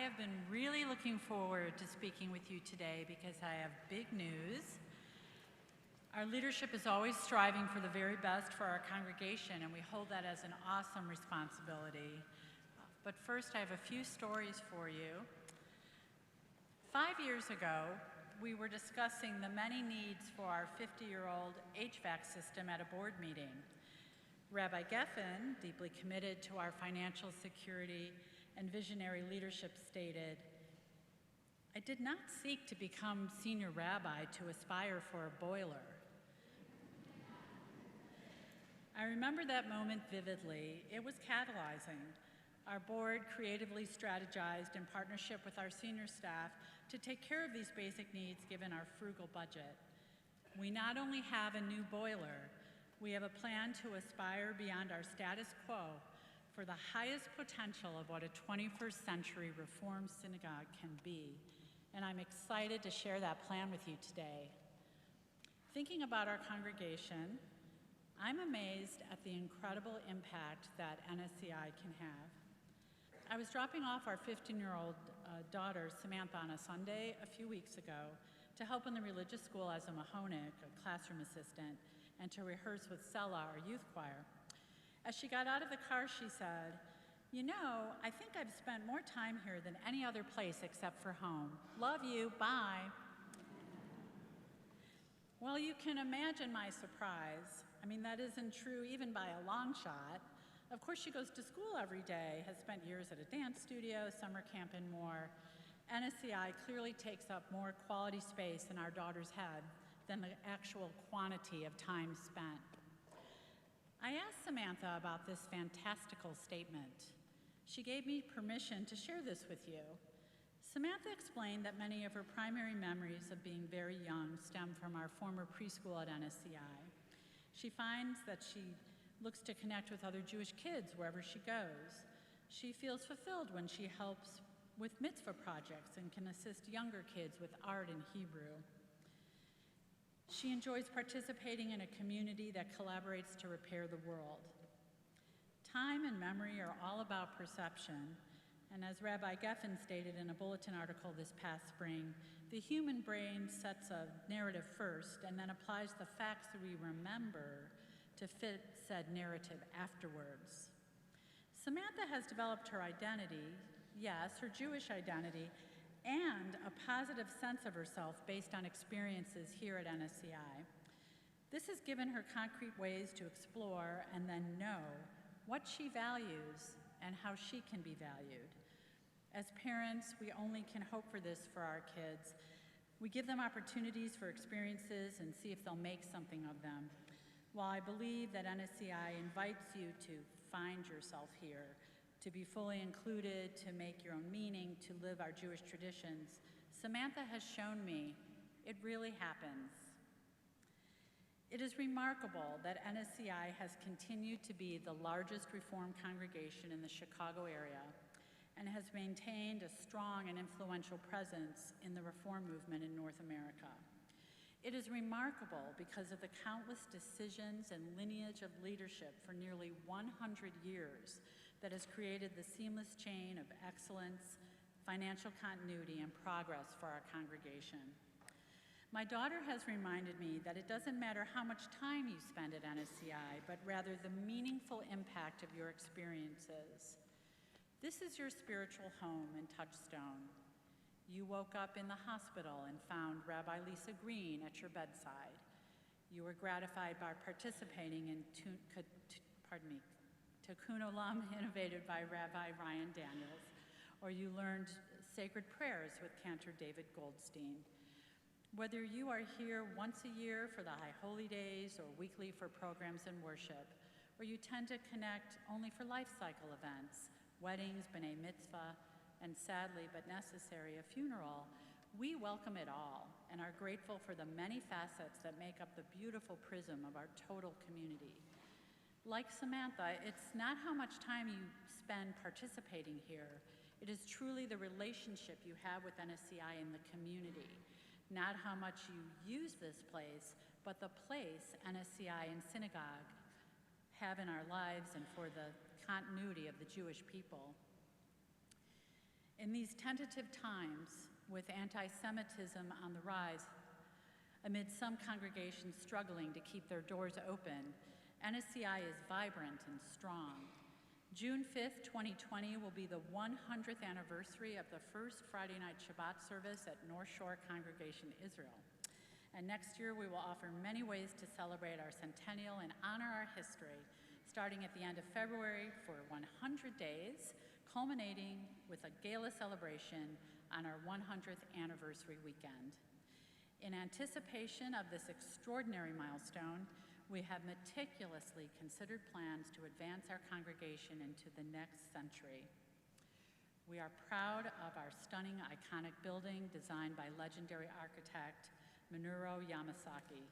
have been really looking forward to speaking with you today because I have big news. Our leadership is always striving for the very best for our congregation, and we hold that as an awesome responsibility. But first, I have a few stories for you. 5 years ago, we were discussing the many needs for our 50-year-old HVAC system at a board meeting. Rabbi Geffen, deeply committed to our financial security and visionary leadership, stated, "I did not seek to become senior rabbi to aspire for a boiler." I remember that moment vividly. It was catalyzing. Our board creatively strategized in partnership with our senior staff to take care of these basic needs given our frugal budget. We not only have a new boiler, we have a plan to aspire beyond our status quo for the highest potential of what a 21st century Reformed synagogue can be. And I'm excited to share that plan with you today. Thinking about our congregation, I'm amazed at the incredible impact that NSCI can have. I was dropping off our 15-year-old daughter, Samantha, on a Sunday a few weeks ago to help in the religious school as a Mahonik, a classroom assistant, and to rehearse with Sela, our youth choir. As she got out of the car, she said, "You know, I think I've spent more time here than any other place except for home. Love you, bye." Well, you can imagine my surprise. I mean, that isn't true even by a long shot. Of course, she goes to school every day, has spent years at a dance studio, summer camp, and more. NSCI clearly takes up more quality space in our daughter's head than the actual quantity of time spent. I asked Samantha about this fantastical statement. She gave me permission to share this with you. Samantha explained that many of her primary memories of being very young stem from our former preschool at NSCI. She finds that she looks to connect with other Jewish kids wherever she goes. She feels fulfilled when she helps with mitzvah projects and can assist younger kids with art and Hebrew. She enjoys participating in a community that collaborates to repair the world. Time and memory are all about perception, and as Rabbi Geffen stated in a bulletin article this past spring, the human brain sets a narrative first and then applies the facts that we remember to fit said narrative afterwards. Samantha has developed her identity, yes, her Jewish identity, and a positive sense of herself based on experiences here at NSCI. This has given her concrete ways to explore and then know what she values and how she can be valued. As parents, we only can hope for this for our kids. We give them opportunities for experiences and see if they'll make something of them. While I believe that NSCI invites you to find yourself here, to be fully included, to make your own meaning, to live our Jewish traditions, Samantha has shown me it really happens. It is remarkable that NSCI has continued to be the largest Reformed congregation in the Chicago area and has maintained a strong and influential presence in the Reform movement in North America. It is remarkable because of the countless decisions and lineage of leadership for nearly 100 years that has created the seamless chain of excellence, financial continuity, and progress for our congregation. My daughter has reminded me that it doesn't matter how much time you spend at NSCI, but rather the meaningful impact of your experiences. This is your spiritual home and touchstone. You woke up in the hospital and found Rabbi Lisa Green at your bedside. You were gratified by participating in Tikkun Olam innovated by Rabbi Ryan Daniels, or you learned sacred prayers with Cantor David Goldstein. Whether you are here once a year for the High Holy Days or weekly for programs and worship, or you tend to connect only for life cycle events, weddings, b'nai mitzvah, and sadly but necessary, a funeral, we welcome it all and are grateful for the many facets that make up the beautiful prism of our total community. Like Samantha, it's not how much time you spend participating here, it is truly the relationship you have with NSCI in the community. Not how much you use this place, but the place NSCI and synagogue have in our lives and for the continuity of the Jewish people. In these tentative times, with anti-Semitism on the rise, amid some congregations struggling to keep their doors open, NSCI is vibrant and strong. June 5th, 2020 will be the 100th anniversary of the first Friday night Shabbat service at North Shore Congregation Israel. And next year we will offer many ways to celebrate our centennial and honor our history, starting at the end of February for 100 days, culminating with a gala celebration on our 100th anniversary weekend. In anticipation of this extraordinary milestone, we have meticulously considered plans to advance our congregation into the next century. We are proud of our stunning, iconic building designed by legendary architect Minoru Yamasaki.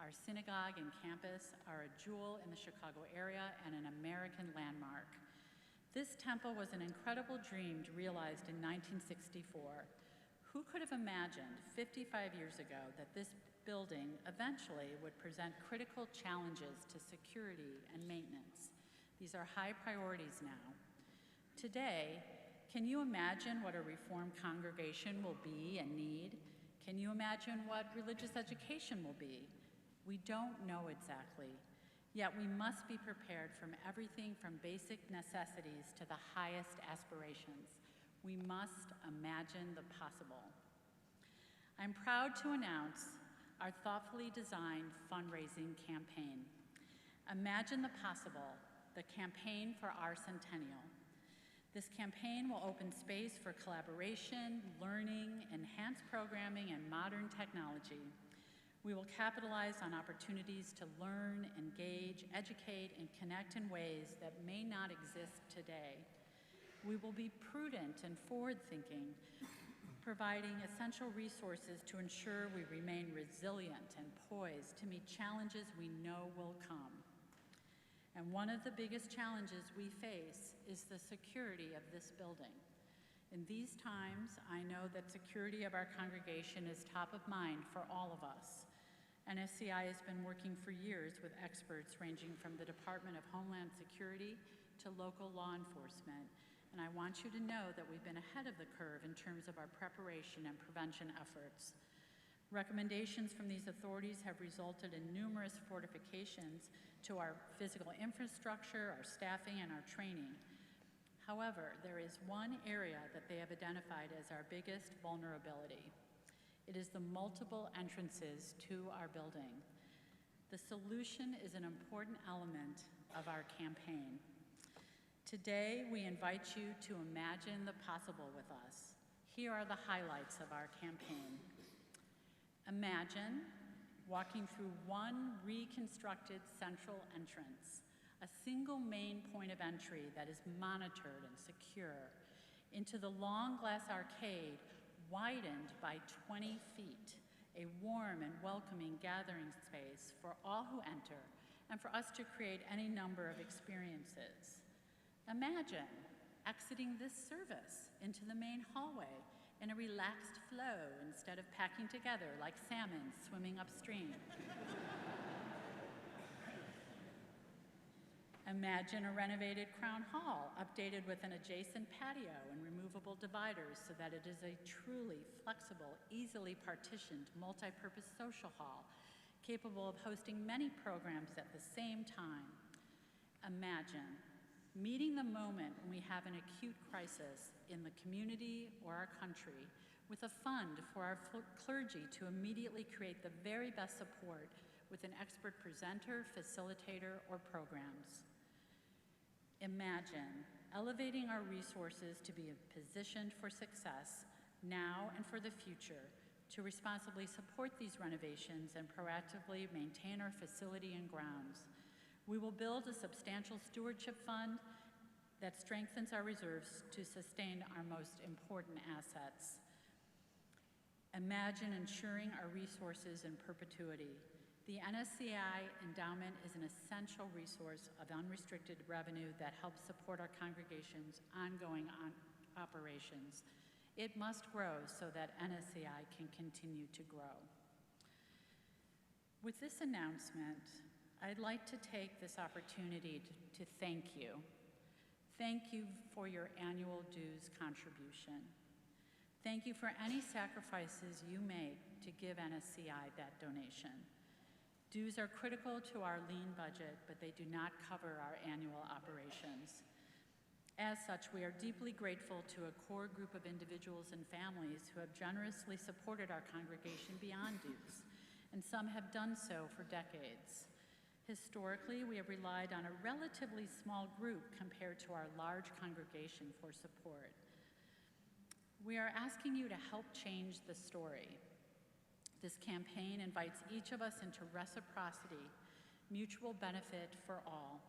Our synagogue and campus are a jewel in the Chicago area and an American landmark. This temple was an incredible dream realized in 1964. Who could have imagined 55 years ago that this building eventually would present critical challenges to security and maintenance? These are high priorities now. Today, can you imagine what a reformed congregation will be and need? Can you imagine what religious education will be? We don't know exactly. Yet we must be prepared from everything from basic necessities to the highest aspirations. We must imagine the possible. I'm proud to announce our thoughtfully designed fundraising campaign. Imagine the possible, the campaign for our centennial. This campaign will open space for collaboration, learning, enhanced programming, and modern technology. We will capitalize on opportunities to learn, engage, educate, and connect in ways that may not exist today. We will be prudent and forward-thinking, providing essential resources to ensure we remain resilient and poised to meet challenges we know will come. And one of the biggest challenges we face is the security of this building. In these times, I know that security of our congregation is top of mind for all of us. NSCI has been working for years with experts ranging from the Department of Homeland Security to local law enforcement. And I want you to know that we've been ahead of the curve in terms of our preparation and prevention efforts. Recommendations from these authorities have resulted in numerous fortifications to our physical infrastructure, our staffing, and our training. However, there is one area that they have identified as our biggest vulnerability. It is the multiple entrances to our building. The solution is an important element of our campaign. Today, we invite you to imagine the possible with us. Here are the highlights of our campaign. Imagine walking through one reconstructed central entrance, a single main point of entry that is monitored and secure, into the long glass arcade widened by 20 feet, a warm and welcoming gathering space for all who enter and for us to create any number of experiences. Imagine exiting this service into the main hallway in a relaxed flow instead of packing together like salmon swimming upstream. Imagine a renovated Crown Hall, updated with an adjacent patio and removable dividers so that it is a truly flexible, easily partitioned, multi-purpose social hall, capable of hosting many programs at the same time. Imagine meeting the moment when we have an acute crisis in the community or our country with a fund for our clergy to immediately create the very best support with an expert presenter, facilitator, or programs. Imagine elevating our resources to be positioned for success now and for the future, to responsibly support these renovations and proactively maintain our facility and grounds. We will build a substantial stewardship fund that strengthens our reserves to sustain our most important assets. Imagine ensuring our resources in perpetuity. The NSCI endowment is an essential resource of unrestricted revenue that helps support our congregation's ongoing operations. It must grow so that NSCI can continue to grow. With this announcement, I'd like to take this opportunity to thank you. Thank you for your annual dues contribution. Thank you for any sacrifices you make to give NSCI that donation. Dues are critical to our lean budget, but they do not cover our annual operations. As such, we are deeply grateful to a core group of individuals and families who have generously supported our congregation beyond dues, and some have done so for decades. Historically, we have relied on a relatively small group compared to our large congregation for support. We are asking you to help change the story. This campaign invites each of us into reciprocity, mutual benefit for all.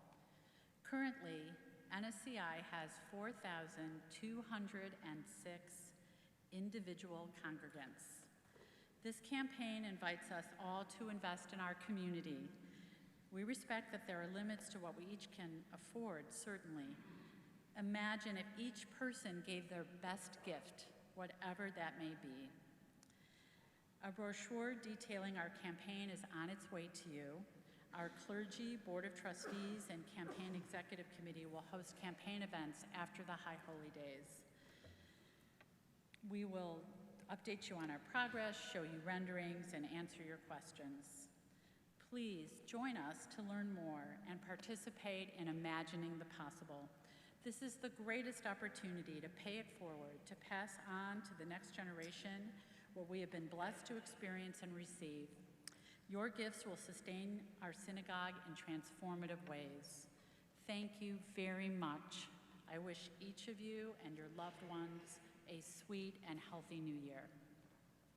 Currently, NSCI has 4,206 individual congregants. This campaign invites us all to invest in our community. We respect that there are limits to what we each can afford, certainly. Imagine if each person gave their best gift, whatever that may be. A brochure detailing our campaign is on its way to you. Our clergy, Board of Trustees, and Campaign Executive Committee will host campaign events after the High Holy Days. We will update you on our progress, show you renderings, and answer your questions. Please join us to learn more and participate in imagining the possible. This is the greatest opportunity to pay it forward, to pass on to the next generation what we have been blessed to experience and receive. Your gifts will sustain our synagogue in transformative ways. Thank you very much. I wish each of you and your loved ones a sweet and healthy new year.